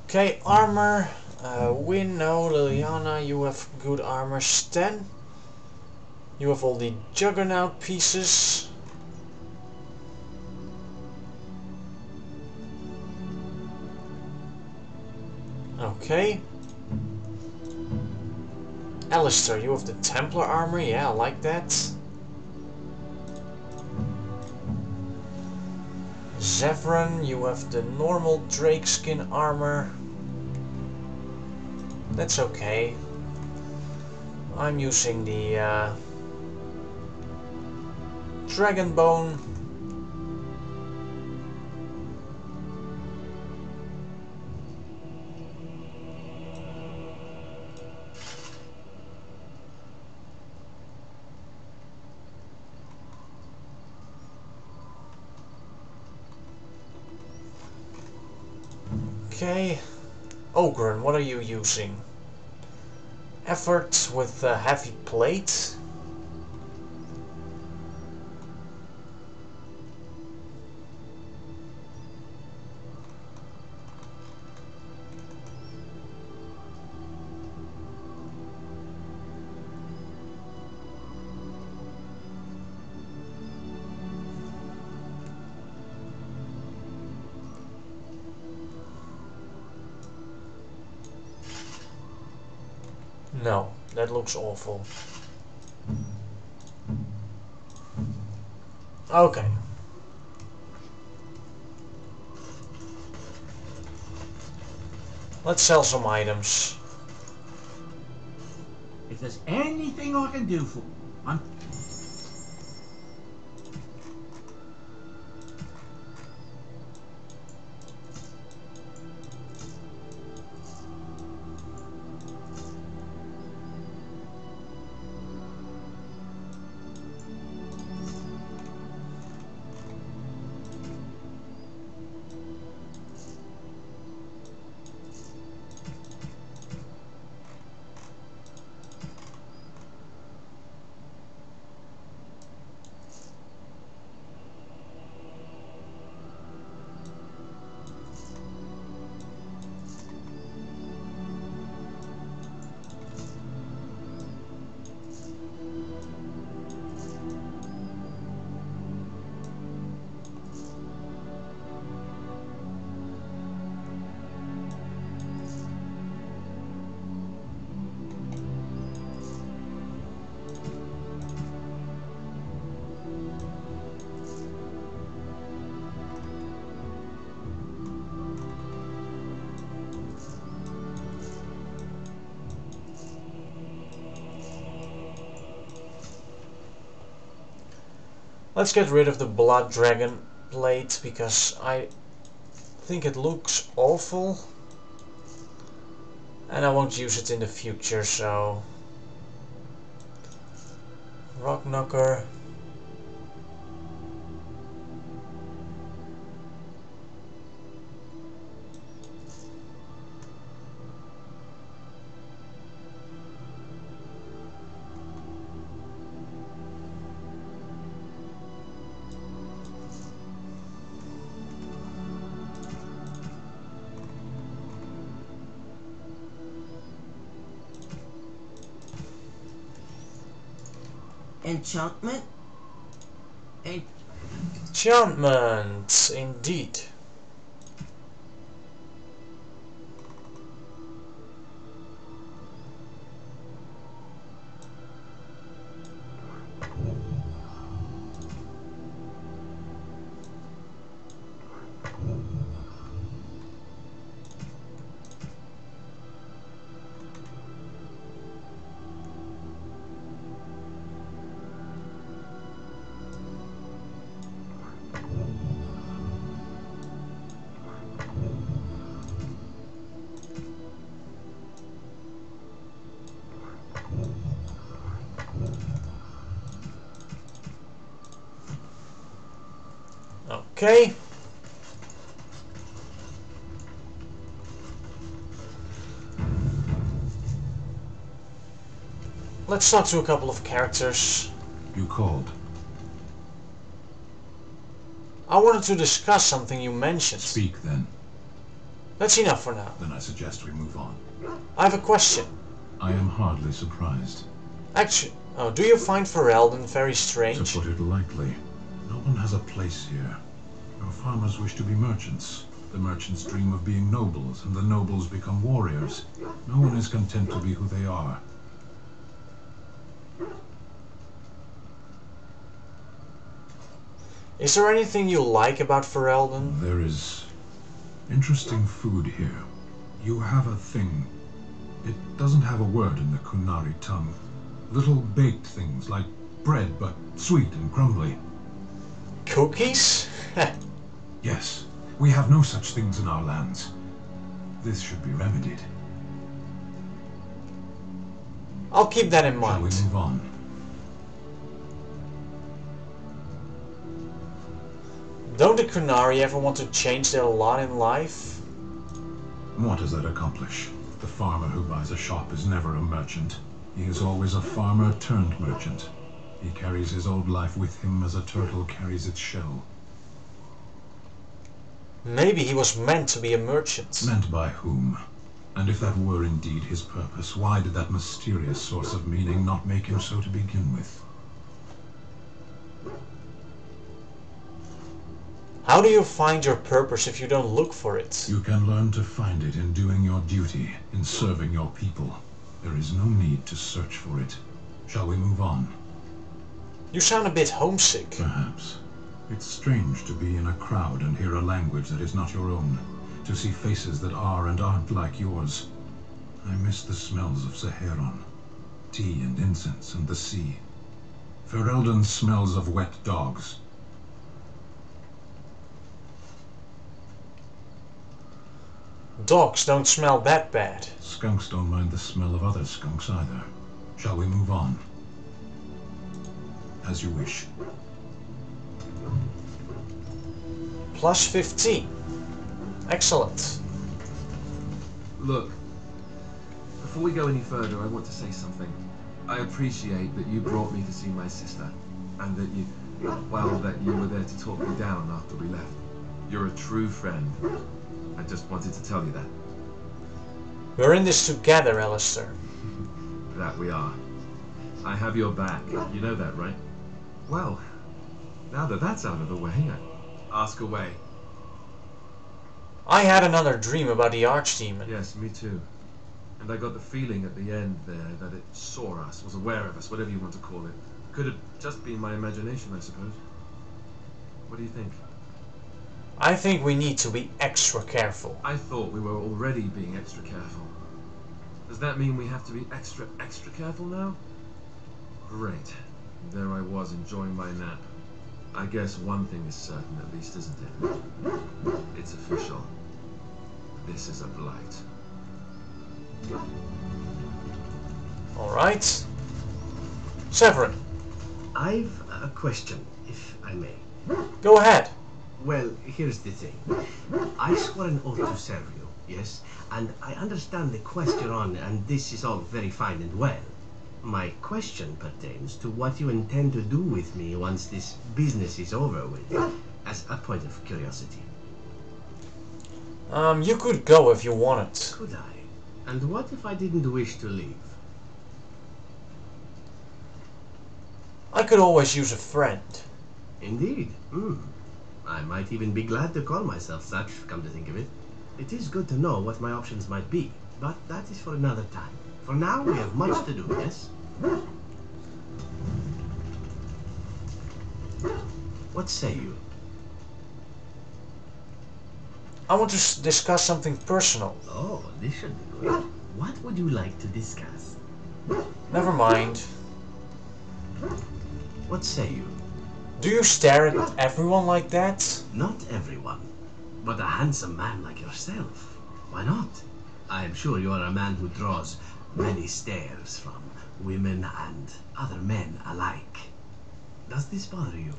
Okay, armor. Win, no. Liliana, you have good armor. Sten, you have all the Juggernaut pieces. Okay. Alistair, you have the Templar armor. Yeah, I like that. Zevran, you have the normal Drakeskin armor. That's okay. I'm using the Dragonbone. Okay. Ogren, what are you using? Effort with heavy plate. No, that looks awful. Okay. Let's sell some items. If there's anything I can do for you, I'm... Let's get rid of the Blood Dragon plate because I think it looks awful. And I won't use it in the future, so... Rock Knocker. Enchantment? Enchantment, indeed. Okay. Let's talk to a couple of characters. You called. I wanted to discuss something you mentioned. Speak then. That's enough for now. Then I suggest we move on. I have a question. I am hardly surprised. Actually, do you find Ferelden very strange? To put it lightly, no one has a place here. Our farmers wish to be merchants. The merchants dream of being nobles, and the nobles become warriors. No one is content to be who they are. Is there anything you like about Ferelden? There is interesting food here. You have a thing. It doesn't have a word in the Kunari tongue. Little baked things like bread, but sweet and crumbly. Cookies? Yes, we have no such things in our lands. This should be remedied. I'll keep that in Shall mind. we move on? Don't the Kunari ever want to change their lot in life? What does that accomplish? The farmer who buys a shop is never a merchant. He is always a farmer turned merchant. He carries his old life with him as a turtle carries its shell. Maybe he was meant to be a merchant. Meant by whom? And if that were indeed his purpose, why did that mysterious source of meaning not make him so to begin with? How do you find your purpose if you don't look for it? You can learn to find it in doing your duty, in serving your people. There is no need to search for it. Shall we move on? You sound a bit homesick. Perhaps. It's strange to be in a crowd and hear a language that is not your own, to see faces that are and aren't like yours. I miss the smells of Saharon, tea and incense and the sea. Ferelden smells of wet dogs. Dogs don't smell that bad. Skunks don't mind the smell of other skunks either. Shall we move on? As you wish. Plus 15. Excellent. Look, before we go any further, I want to say something. I appreciate that you brought me to see my sister, and that that you were there to talk me down after we left. You're a true friend. I just wanted to tell you that. We're in this together, Alistair. That we are. I have your back. You know that, right? Well, now that that's out of the way, ask away. I had another dream about the Archdemon. Yes, me too. And I got the feeling at the end there that it saw us, was aware of us, whatever you want to call it. Could have just been my imagination, I suppose. What do you think? I think we need to be extra careful. I thought we were already being extra careful. Does that mean we have to be extra careful now? Great. There I was enjoying my nap. I guess one thing is certain at least, isn't it? It's official. This is a blight. Alright. Severin, I've a question, if I may. go ahead. Well, here's the thing. I swore an oath to serve you, yes? And I understand the quest you're on, and this is all very fine and well. My question pertains to what you intend to do with me once this business is over with, as a point of curiosity. You could go if you wanted. Could I? And what if I didn't wish to leave? I could always use a friend. Indeed. I might even be glad to call myself such, come to think of it. It is good to know what my options might be, but that is for another time. For now, we have much to do, yes? What say you? I want to discuss something personal. Oh, this should be good. What would you like to discuss? Never mind. What say you? Do you stare at everyone like that? Not everyone, but a handsome man like yourself. Why not? I am sure you are a man who draws many stares from women and other men alike. Does this bother you?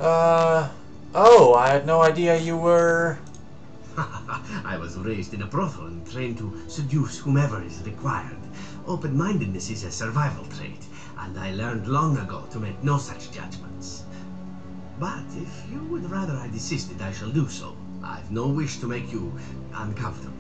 Oh, I had no idea you were... I was raised in a brothel and trained to seduce whomever is required. Open-mindedness is a survival trait, and I learned long ago to make no such judgments. But if you would rather I desisted, I shall do so. I've no wish to make you uncomfortable.